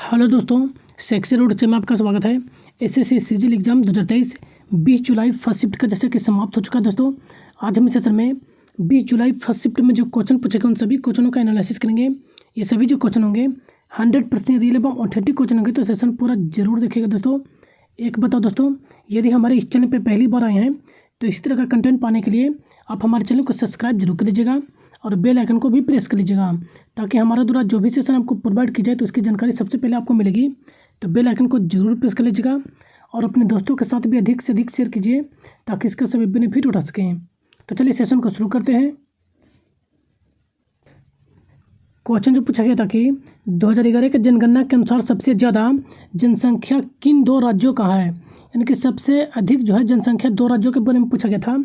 Hello दोस्तों, section road से में आपका स्वागत है। एसएससी सीजीएल एग्जाम 2023 20 जुलाई फर्स्ट शिफ्ट का जैसे कि समाप्त हो चुका है। दोस्तों आज हम इस सेशन में 20 जुलाई फर्स्ट शिफ्ट में जो क्वेश्चन पूछे गए उन सभी क्वेश्चनों का एनालिसिस करेंगे। ये सभी जो क्वेश्चन होंगे 100% रियल एवं ऑथेंटिक क्वेश्चन होंगे, तो सेशन पूरा जरूर देखिएगा। दोस्तों एक बताओ दोस्तों, यदि हमारे इस चैनल पर पहली बार आए हैं तो इस तरह का कंटेंट पाने के लिए आप हमारे चैनल को सब्सक्राइब जरूर कर लीजिएगा और बेल आइकन को भी प्रेस कर लीजिएगा, ताकि हमारा द्वारा जो भी सेशन आपको प्रोवाइड की जाए तो उसकी जानकारी सबसे पहले आपको मिलेगी। तो बेल आइकन को जरूर प्रेस कर लीजिएगा और अपने दोस्तों के साथ भी अधिक से अधिक शेयर कीजिए ताकि इसका सभी बेनिफिट उठा सकें। तो चलिए सेशन को शुरू करते हैं। क्वेश्चन जो पूछा गया था कि 2011 के जनगणना के अनुसार सबसे ज़्यादा जनसंख्या किन दो राज्यों का है, यानी कि सबसे अधिक जो है जनसंख्या दो राज्यों के बारे में पूछा गया था।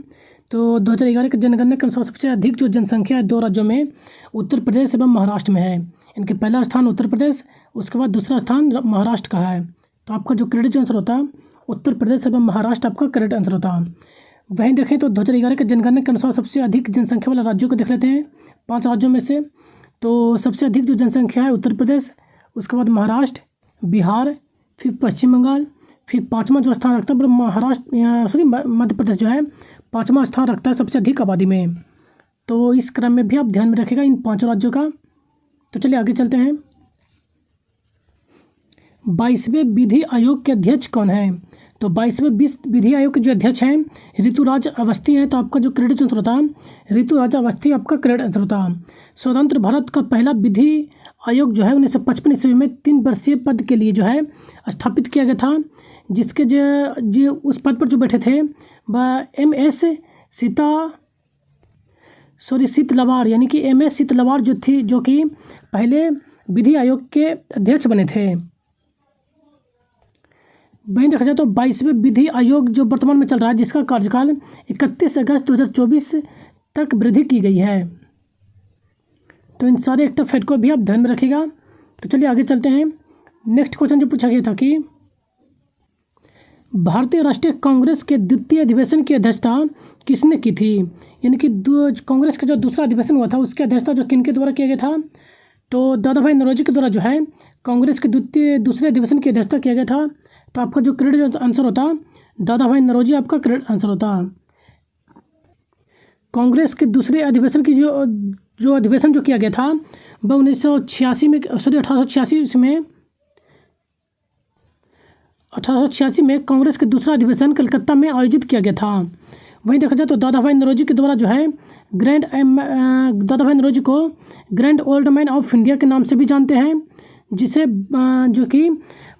तो 2011 के जनगणना के अनुसार सबसे अधिक जो जनसंख्या है दो राज्यों में उत्तर प्रदेश एवं महाराष्ट्र में है। इनके पहला स्थान उत्तर प्रदेश, उसके बाद दूसरा स्थान महाराष्ट्र का है। तो आपका जो करेक्ट आंसर होता है उत्तर प्रदेश एवं महाराष्ट्र आपका करेक्ट आंसर होता है। वहीं देखें तो 2011 के जनगणना के अनुसार सबसे अधिक जनसंख्या वाले राज्यों को देख लेते हैं। 5 राज्यों में से तो सबसे अधिक जो जनसंख्या है उत्तर प्रदेश, उसके बाद महाराष्ट्र, बिहार, फिर पश्चिम बंगाल, फिर पाँचवा जो स्थान रखता है महाराष्ट्र मध्य प्रदेश जो है 5वां स्थान रखता है सबसे अधिक आबादी में। तो इस क्रम में भी आप ध्यान में रखिएगा इन 5 राज्यों का। तो चलिए आगे चलते हैं। 22वें विधि आयोग के अध्यक्ष कौन है? तो 22वें विधि आयोग के जो अध्यक्ष हैं ऋतुराज अवस्थी हैं। तो आपका जो क्रेडिट आंसर होता है ऋतुराज अवस्थी आपका क्रेडिट आंसर होता है। स्वतंत्र भारत का पहला विधि आयोग जो है 1955 ईस्वी में 3 वर्षीय पद के लिए जो है स्थापित किया गया था, जिसके जो उस पद पर जो बैठे थे वह MS सीतलवाड़ यानी कि MS सीतलवाड़ जो थी, जो कि पहले विधि आयोग के अध्यक्ष बने थे। वहीं देखा जाए तो 22वें विधि आयोग जो वर्तमान में चल रहा है जिसका कार्यकाल 31 अगस्त 2024 तक वृद्धि की गई है। तो इन सारे एक्टिव फैक्ट को भी आप ध्यान में रखिएगा। तो चलिए आगे चलते हैं। नेक्स्ट क्वेश्चन जो पूछा गया था कि भारतीय राष्ट्रीय कांग्रेस के द्वितीय अधिवेशन की अध्यक्षता किसने की थी, यानी कि कांग्रेस का जो दूसरा अधिवेशन हुआ था उसकी अध्यक्षता जो किन के द्वारा किया गया था? तो दादा भाई नौरोजी के द्वारा जो है कांग्रेस के दूसरे अधिवेशन की अध्यक्षता किया गया था। तो आपका जो क्रेडिट आंसर होता दादा भाई नौरोजी आपका क्रेडिट आंसर होता। कांग्रेस के दूसरे अधिवेशन की जो अधिवेशन जो किया गया था वह 1886 में 1886 में कांग्रेस के दूसरा अधिवेशन कलकत्ता में आयोजित किया गया था। वहीं देखा जाए तो दादा भाई नौरोजी के द्वारा जो है दादा भाई नौरोजी को grand old man of India के नाम से भी जानते हैं, जिसे जो कि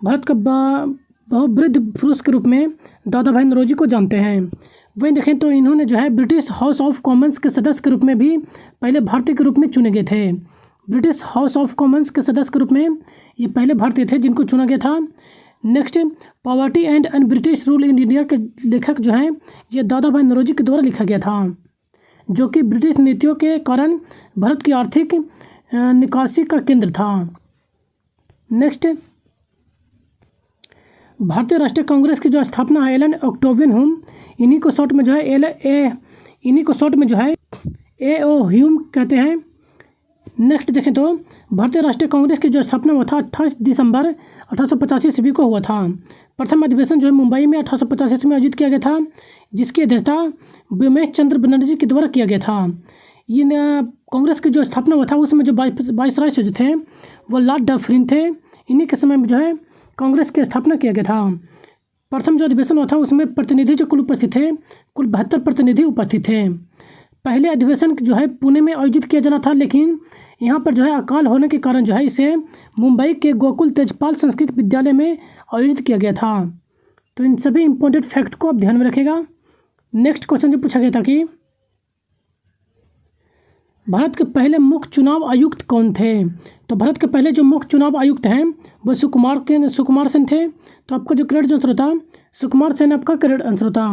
भारत का बहुवृद्ध पुरुष के रूप में दादा भाई नौरोजी को जानते हैं। वहीं देखें तो इन्होंने जो है ब्रिटिश हाउस ऑफ कॉमन्स के सदस्य के रूप में भी पहले भारतीय के रूप में चुने गए थे। ब्रिटिश हाउस ऑफ कॉमन्स के सदस्य के रूप में ये पहले भारतीय थे जिनको चुना गया था। Next, poverty and British rule in India के लेखक जो हैं ये दादा भाई नौरोजी के द्वारा लिखा गया था, जो कि ब्रिटिश नीतियों के कारण भारत की आर्थिक निकासी का केंद्र था। नेक्स्ट, भारतीय राष्ट्रीय कांग्रेस की जो स्थापना है एलन ऑक्टेवियन ह्यूम, इन्हीं को शॉर्ट में जो है AO ह्यूम कहते हैं। नेक्स्ट देखें तो भारतीय राष्ट्रीय कांग्रेस की जो स्थापना हुआ था 28 दिसंबर 1885 ईस्वी को हुआ था। प्रथम अधिवेशन जो है मुंबई में 1885 ईस्वी में आयोजित किया गया था, जिसकी अध्यक्षता बिमलेश चंद्र बनर्जी के द्वारा किया गया था। ये कांग्रेस की जो स्थापना हुआ था उसमें जो वाइसराय जो थे वो लॉर्ड डफरिन थे। इन्हीं के समय में जो है कांग्रेस की स्थापना किया गया था। प्रथम जो अधिवेशन हुआ था उसमें प्रतिनिधि जो कुल उपस्थित थे कुल 72 प्रतिनिधि उपस्थित थे। पहले अधिवेशन जो है पुणे में आयोजित किया जाना था, लेकिन यहाँ पर जो है अकाल होने के कारण जो है इसे मुंबई के गोकुल तेजपाल संस्कृत विद्यालय में आयोजित किया गया था। तो इन सभी इंपॉर्टेंट फैक्ट को आप ध्यान में रखिएगा। नेक्स्ट क्वेश्चन जो पूछा गया था कि भारत के पहले मुख्य चुनाव आयुक्त कौन थे? तो भारत के पहले जो मुख्य चुनाव आयुक्त हैं वो सुकुमार सेन थे। तो आपका जो क्रेडिट आंसर होता सुकुमार सेन आपका क्रेडिट आंसर होता।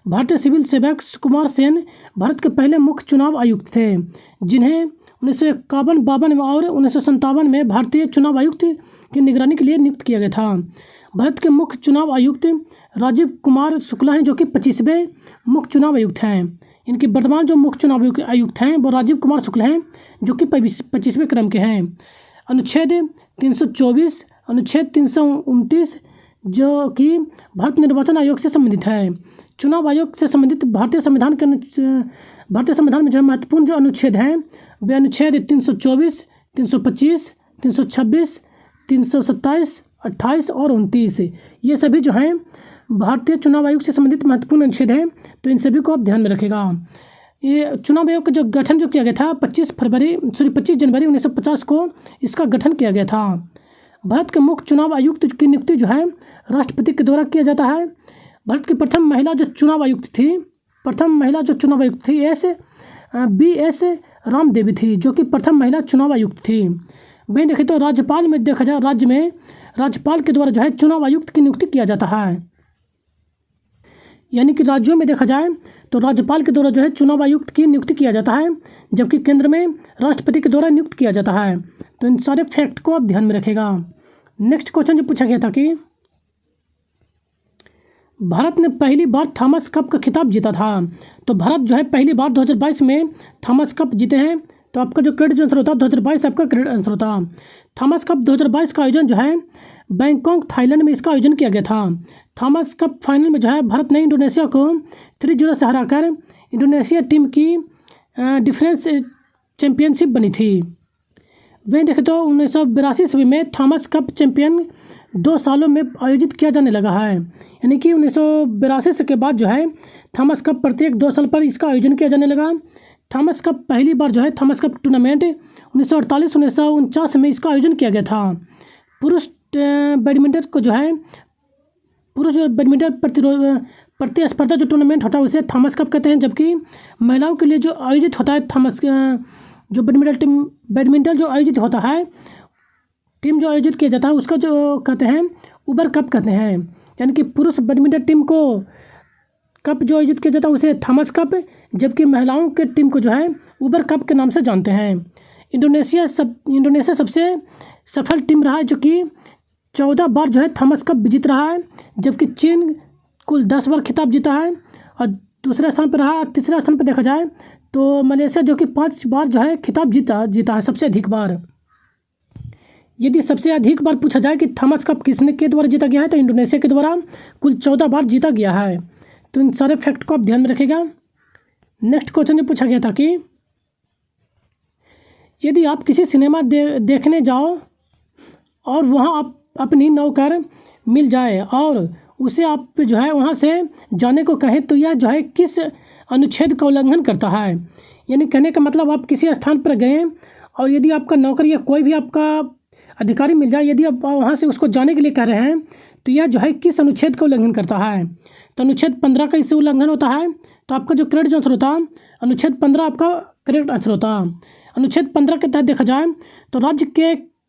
भारतीय सिविल सेवक सुकुमार सेन भारत के पहले मुख्य चुनाव आयुक्त थे, जिन्हें 1951-52 और 1957 में भारतीय चुनाव आयुक्त की निगरानी के लिए नियुक्त किया गया था। भारत के मुख्य चुनाव आयुक्त राजीव कुमार शुक्ला हैं, जो कि 25वें मुख्य चुनाव आयुक्त हैं। इनके वर्तमान जो मुख्य चुनाव आयुक्त हैं वो राजीव कुमार शुक्ला हैं, जो कि 25वें क्रम के हैं। अनुच्छेद 324 अनुच्छेद 329 जो कि भारत निर्वाचन आयोग से संबंधित है। चुनाव आयोग से संबंधित भारतीय संविधान में जो महत्वपूर्ण जो अनुच्छेद हैं वे अनुच्छेद 324, 325, 326, 327, 28 और 29, ये सभी जो हैं भारतीय चुनाव आयोग से संबंधित महत्वपूर्ण अनुच्छेद हैं। तो इन सभी को आप ध्यान में रखेगा। ये चुनाव आयोग का जो गठन जो किया गया था 25 जनवरी 1950 को इसका गठन किया गया था। भारत के मुख्य चुनाव आयुक्त की नियुक्ति जो है राष्ट्रपति के द्वारा किया जाता है। भारत की प्रथम महिला जो चुनाव आयुक्त थी BS रामदेवी थी, जो कि प्रथम महिला चुनाव आयुक्त थी। वहीं देखें तो राज्यपाल में देखा जाए, राज्य में राज्यपाल के द्वारा जो है चुनाव आयुक्त की नियुक्ति किया जाता है। यानी कि राज्यों में देखा जाए तो राज्यपाल के द्वारा जो है चुनाव आयुक्त की नियुक्ति किया जाता है, जबकि केंद्र में राष्ट्रपति के द्वारा नियुक्त किया जाता है। तो इन सारे फैक्ट को आप ध्यान में रखेगा। नेक्स्ट क्वेश्चन जो पूछा गया था कि भारत ने पहली बार थॉमस कप का खिताब जीता था। तो भारत जो है पहली बार 2022 में थॉमस कप जीते हैं। तो आपका जो करेक्ट आंसर होता है 2022 आपका करेक्ट आंसर होता। थॉमस कप 2022 का आयोजन जो है बैंकॉक थाईलैंड में इसका आयोजन किया गया था। थॉमस कप फाइनल में जो है भारत ने इंडोनेशिया को 3-0 से हराकर इंडोनेशिया टीम की डिफरेंस चैंपियनशिप बनी थी। वहीं देखें तो 1982 ईस्वी में थॉमस कप चैंपियन 2 सालों में आयोजित किया जाने लगा है। यानी कि 1982 के बाद जो है थॉमस कप प्रत्येक 2 साल पर इसका आयोजन किया जाने लगा। थॉमस कप पहली बार जो है थॉमस कप टूर्नामेंट 1948-1949 में इसका आयोजन किया गया था। पुरुष बैडमिंटन प्रतिस्पर्धा जो टूर्नामेंट होता है उसे थॉमस कप कहते हैं, जबकि महिलाओं के लिए जो आयोजित होता है जो बैडमिंटन जो आयोजित होता है टीम जो आयोजित किया जाता है उसका जो कहते हैं उबर कप कहते हैं। यानी कि पुरुष बैडमिंटन टीम को कप जो आयोजित किया जाता है उसे थॉमस कप, जबकि महिलाओं के टीम को जो है उबर कप के नाम से जानते हैं। इंडोनेशिया सबसे सफल टीम रहा है, जो कि 14 बार जो है थॉमस कप विजित रहा है, जबकि चीन कुल 10 बार खिताब जीता है और दूसरे स्थान पर रहा। तीसरे स्थान पर देखा जाए तो मलेशिया जो कि 5 बार जो है खिताब जीता है सबसे अधिक बार। यदि सबसे अधिक बार पूछा जाए कि थॉमस कप किसने के द्वारा जीता गया है तो इंडोनेशिया के द्वारा कुल 14 बार जीता गया है। तो इन सारे फैक्ट को आप ध्यान में रखेगा। नेक्स्ट क्वेश्चन जो पूछा गया था कि यदि आप किसी सिनेमा देखने जाओ और वहाँ आप अपनी नौकर मिल जाए और उसे आप जो है वहाँ से जाने को कहें तो यह जो है किस अनुच्छेद का उल्लंघन करता है। यानी कहने का मतलब आप किसी स्थान पर गए और यदि आपका नौकर या कोई भी आपका अधिकारी मिल जाए, यदि आप वहाँ से उसको जाने के लिए कह रहे हैं तो यह जो है किस अनुच्छेद का उल्लंघन करता है। तो अनुच्छेद 15 का इससे उल्लंघन होता है। तो आपका जो करेक्ट आंसर होता है अनुच्छेद 15 आपका करेक्ट आंसर होता। अनुच्छेद 15 के तहत देखा जाए तो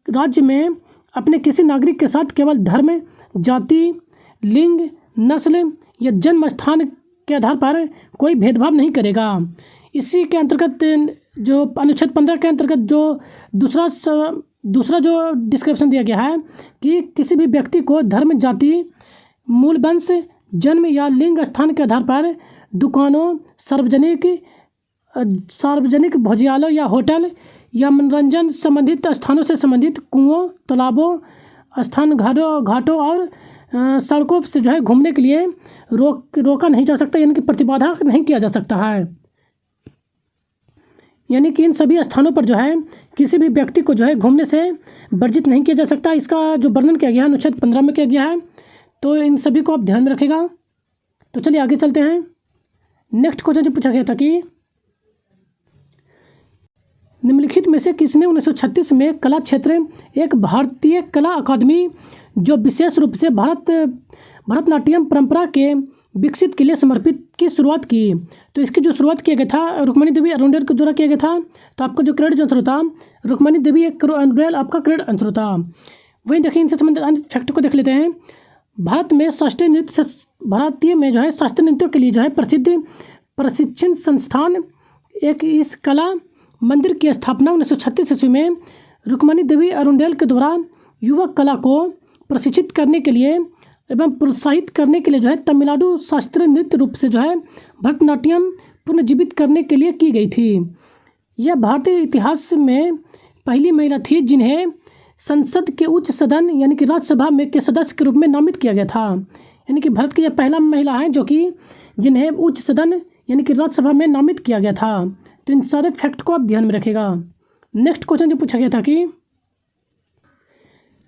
राज्य में अपने किसी नागरिक के साथ केवल धर्म, जाति, लिंग, नस्ल या जन्म स्थान के आधार पर कोई भेदभाव नहीं करेगा। इसी के अंतर्गत जो अनुच्छेद 15 के अंतर्गत जो दूसरा जो डिस्क्रिप्शन दिया गया है कि किसी भी व्यक्ति को धर्म, जाति, मूल वंश, जन्म या लिंग स्थान के आधार पर दुकानों, सार्वजनिक भोज्यालय या होटल या मनोरंजन संबंधित स्थानों से संबंधित कुओं, तालाबों, घाटों और सड़कों से जो है घूमने के लिए रोका नहीं जा सकता, यानी कि प्रतिबाधा नहीं किया जा सकता है। यानी कि इन सभी स्थानों पर जो है किसी भी व्यक्ति को जो है घूमने से वर्जित नहीं किया जा सकता। इसका जो वर्णन किया गया है अनुच्छेद 15 में किया गया है। तो इन सभी को आप ध्यान में रखेगा। तो चलिए आगे चलते हैं। नेक्स्ट क्वेश्चन जो पूछा गया था कि निम्नलिखित में से किसने 1936 में कला क्षेत्र एक भारतीय कला अकादमी जो विशेष रूप से भरतनाट्यम परंपरा के विकसित के लिए समर्पित की शुरुआत की। तो इसकी जो शुरुआत किया गया था रुक्मणी देवी अरुंडेल के द्वारा किया गया था। तो आपका जो करेक्ट आंसर होता रुक्मणी देवी अरुंडेल आपका करेक्ट आंसर होता। वहीं देखिए इनसे संबंधित अन्य फैक्ट को देख लेते हैं। भारतीय में जो है शास्त्रीय नृत्यों के लिए जो है प्रसिद्ध प्रशिक्षण संस्थान एक इस कला मंदिर की स्थापना 1936 ईस्वी में रुक्मणी देवी अरुंडेल के द्वारा युवक कला को प्रशिक्षित करने के लिए एवं प्रोत्साहित करने के लिए जो है तमिलनाडु शास्त्रीय नृत्य रूप से जो है भरतनाट्यम पुनर्जीवित करने के लिए की गई थी। यह भारतीय इतिहास में पहली महिला थी जिन्हें संसद के उच्च सदन यानी कि राज्यसभा में के सदस्य के रूप में नामित किया गया था। यानी कि भारत की यह पहला महिला है जो कि जिन्हें उच्च सदन यानी कि राज्यसभा में नामित किया गया था। तो इन सारे फैक्ट को आप ध्यान में रखिएगा। नेक्स्ट क्वेश्चन जो पूछा गया था कि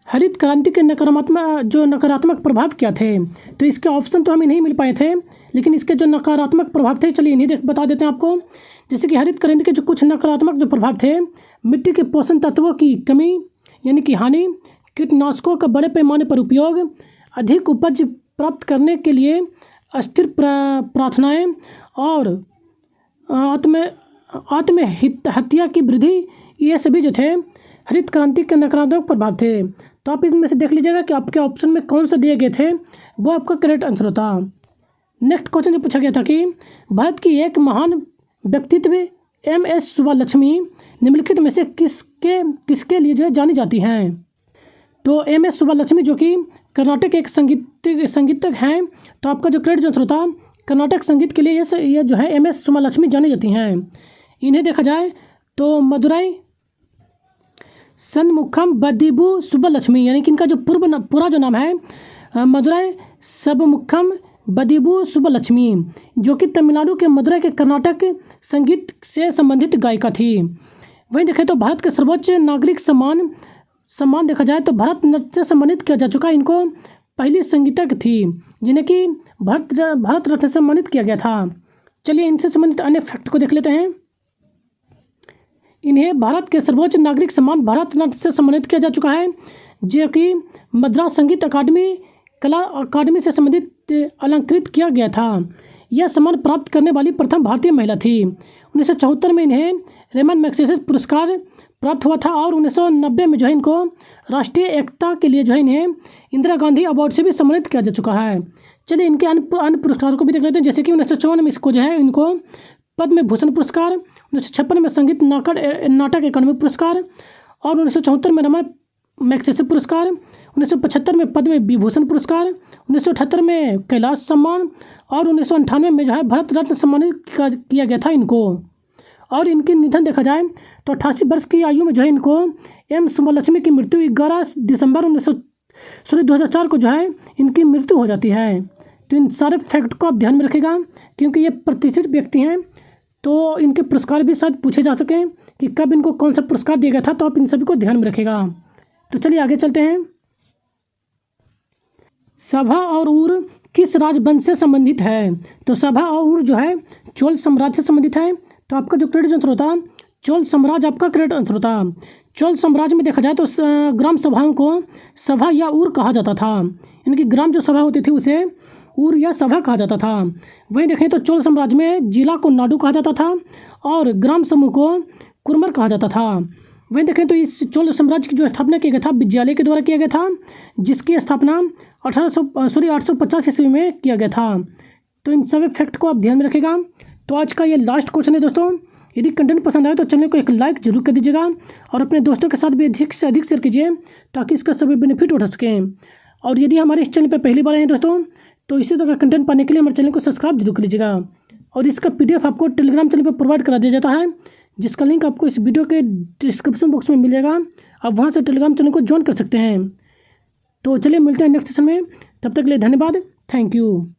हरित क्रांति के नकारात्मक प्रभाव क्या थे। तो इसके ऑप्शन तो हमें नहीं मिल पाए थे, लेकिन इसके जो नकारात्मक प्रभाव थे चलिए इन्हीं बता देते हैं आपको। जैसे कि हरित क्रांति के जो कुछ नकारात्मक जो प्रभाव थे, मिट्टी के पोषण तत्वों की कमी यानी कि हानि, कीटनाशकों का बड़े पैमाने पर उपयोग, अधिक उपज प्राप्त करने के लिए अस्थिर प्रार्थनाएं और आत्महत्या की वृद्धि, ये सभी जो थे हरित क्रांति के नकारात्मक प्रभाव थे। तो आप इसमें से देख लीजिएगा कि आपके ऑप्शन में कौन सा दिए गए थे, वो आपका करेक्ट आंसर होता। नेक्स्ट क्वेश्चन जो पूछा गया था कि भारत की एक महान व्यक्तित्व MS सुब्बालक्ष्मी निम्नलिखित में से किसके लिए जो है जानी जाती हैं। तो MS सुब्बालक्ष्मी जो कि कर्नाटक एक संगीतज्ञ हैं। तो आपका जो करेक्ट आंसर होता कर्नाटक संगीत के लिए ये जो है MS सुब्बालक्ष्मी जानी जाती हैं। इन्हें देखा जाए तो मदुरई सन्मुखम बदिबू सुब्बालक्ष्मी यानी कि इनका जो पूरा जो नाम है मदुरई सबमुखम बदिबू सुब्बालक्ष्मी, जो कि तमिलनाडु के मदुरई के कर्नाटक संगीत से संबंधित गायिका थी। वहीं देखें तो भारत के सर्वोच्च नागरिक सम्मान देखा जाए तो भारत रत्न से सम्मानित किया जा चुका है। इनको पहली संगीतज्ञ थी जिन्हें कि भारत रत्न से सम्मानित किया गया था। चलिए इनसे संबंधित अन्य फैक्ट को देख लेते हैं। इन्हें भारत के सर्वोच्च नागरिक सम्मान भारत रत्न से सम्मानित किया जा चुका है, जो कि मद्रास संगीत कला अकादमी से संबंधित अलंकृत किया गया था। यह सम्मान प्राप्त करने वाली प्रथम भारतीय महिला थी। 1974 में इन्हें रेमन मैग्सेसे पुरस्कार प्राप्त हुआ था और 1990 में जो है इनको राष्ट्रीय एकता के लिए जो है इन्हें इंदिरा गांधी अवार्ड से भी सम्मानित किया जा चुका है। चलिए इनके अन्य पुरस्कारों को भी देख लेते हैं। जैसे कि 1954 में इसको जो है इनको पद्म भूषण पुरस्कार, 1956 में संगीत नाटक अकादमी पुरस्कार और 1974 में रमन मैग्सेसे पुरस्कार, 1975 में पद्म विभूषण पुरस्कार, 1978 में कैलाश सम्मान और 1998 में जो है भारत रत्न सम्मानित किया गया था इनको। और इनके निधन देखा जाए तो 88 वर्ष की आयु में जो है इनको M सुब्बालक्ष्मी की मृत्यु 11 दिसंबर 2004 को जो है इनकी मृत्यु हो जाती है। तो इन सारे फैक्ट को आप ध्यान में रखिएगा क्योंकि ये प्रतिष्ठित व्यक्ति हैं, तो इनके पुरस्कार भी शायद पूछे जा सकें कि कब इनको कौन सा पुरस्कार दिया गया था। तो आप इन सभी को ध्यान में रखिएगा। तो चलिए आगे चलते हैं। सभा और ऊर किस राजवंश से संबंधित है। तो सभा और ऊर जो है चोल साम्राज्य से संबंधित है। तो आपका जो करेक्ट आंसर होता चोल साम्राज्य आपका करेक्ट आंसर होता। चोल साम्राज्य में देखा जाए तो ग्राम सभाओं को सभा या ऊर कहा जाता था। यानी कि ग्राम जो सभा होती थी उसे ऊर या सभा कहा जाता था। वहीं देखें तो चोल साम्राज्य में जिला को नाडु कहा जाता था और ग्राम समूह को कुरमर कहा जाता था। वहीं देखें तो इस चोल साम्राज्य की जो स्थापना किया गया था विजयालय के द्वारा किया गया था, जिसकी स्थापना 850 ईस्वी में किया गया था। तो इन सभी फैक्ट को आप ध्यान में रखिएगा। तो आज का ये लास्ट क्वेश्चन है दोस्तों। यदि कंटेंट पसंद आए तो चैनल को एक लाइक जरूर कर दीजिएगा और अपने दोस्तों के साथ भी अधिक से अधिक शेयर कीजिए ताकि इसका सभी बेनिफिट उठा सकें। और यदि हमारे इस चैनल पर पहली बार आए हैं दोस्तों तो इसी तरह का कंटेंट पाने के लिए हमारे चैनल को सब्सक्राइब जरूर कर लीजिएगा। और इसका PDF आपको टेलीग्राम चैनल पर प्रोवाइड करा दिया जाता है, जिसका लिंक आपको इस वीडियो के डिस्क्रिप्शन बॉक्स में मिलेगा। आप वहां से टेलीग्राम चैनल को ज्वाइन कर सकते हैं। तो चलिए मिलते हैं नेक्स्ट सेशन में, तब तक के लिए धन्यवाद। Thank you.